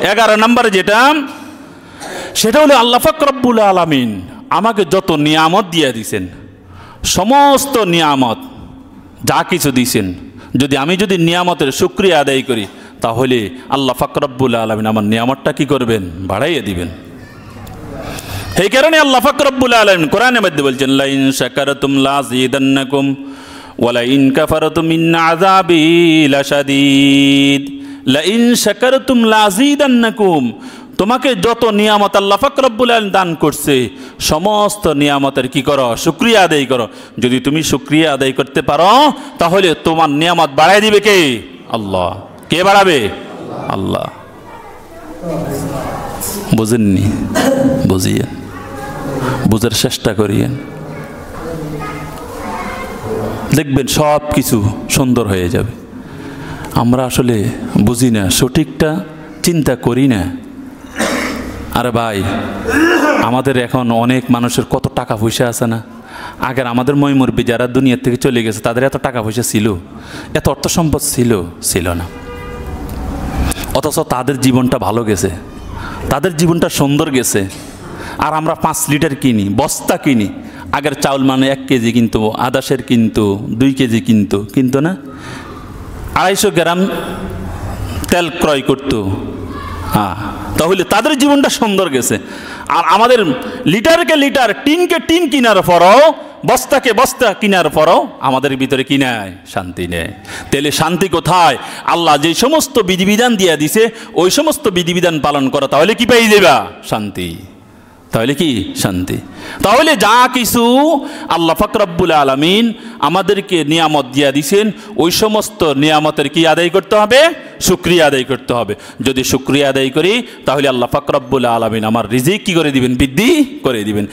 11 নম্বরে যেটা, সেটা হলো আল্লাহ পাক রব্বুল আলামিন আমাকে যত নিয়ামত দিয়ে দিয়েছেন, সমস্ত নিয়ামত যা কিছু দিয়েছেন, আমি যদি নিয়ামতের শুকরিয়া আদায় করি, তাহলে আল্লাহ পাক রব্বুল আলামিন আমার নিয়ামতটা কি করবেন? বাড়াইয়ে দিবেন। এই কারণে আল্লাহ পাক রব্বুল আলামিন কোরআনের মধ্যে বলছেন, লা ইন শাকারতুম লাযিদান্নাকুম ওয়া লা ইন কাফারতুম ইন্না আযাবি লাশাদীদ। লা ইন শাকারতুম লাযিদান্নাকুম, তোমাকে যত নিয়ামত আল্লাহ পাক রব্বুল আলামিন দান করছে, সমস্ত নিয়ামতের কি করো? শুকরিয়া আদায় করো। যদি তুমি শুকরিয়া আদায় করতে পারো, তাহলে তোমার নিয়ামত বাড়াই দিবে কে? আল্লাহ। কে বাড়াবে? আল্লাহ। বুঝেননি? বুঝিয়ে বুঝার চেষ্টা করিয়েন, দেখবেন সব কিছু সুন্দর হয়ে যাবে। আমরা আসলে বুঝি না, সঠিকটা চিন্তা করি না। আরে ভাই, আমাদের এখন অনেক মানুষের কত টাকা পয়সা আছে না? আগের আমাদের ময়মুরবি যারা দুনিয়ার থেকে চলে গেছে, তাদের এত টাকা পয়সা ছিল, এত অর্থ সম্পদ ছিল না, অথচ তাদের জীবনটা ভালো গেছে, তাদের জীবনটা সুন্দর গেছে। আর আমরা 5 লিটার কিনি, বস্তা কিনি। আগের চাউল মানে 1 কেজি কিনতো, আদাসের কিনতো, 2 কেজি কিনতো না, 250 গ্রাম তেল ক্রয় করতো। তাহলে তাদের জীবনটা সুন্দর গেছে। আর আমাদের লিটারকে লিটার, টিনকে টিন কিনার পরও, বস্তাকে বস্তা কিনার পরও আমাদের ভিতরে কি নেই? শান্তি নেই। তাহলে শান্তি কোথায়? আল্লাহ যে সমস্ত বিধিবিধান দিয়ে দিছে, ওই সমস্ত বিধিবিধান পালন করো, তাহলে কি পেয়ে যাবা? শান্তি। তাহলে কি? শান্তি। তাহলে যা কিছু আল্লাহ পাক রব্বুল আলামিন আমাদেরকে নিয়ামত দিয়ে দিয়েছেন, ওই সমস্ত নিয়ামতের কি আদায় করতে হবে? শুকরিয়া আদায় করতে হবে। যদি শুকরিয়া আদায় করি, তাহলে আল্লাহ পাক রব্বুল আলামিন আমার রিজিক কি করে দিবেন? বৃদ্ধি করে দিবেন।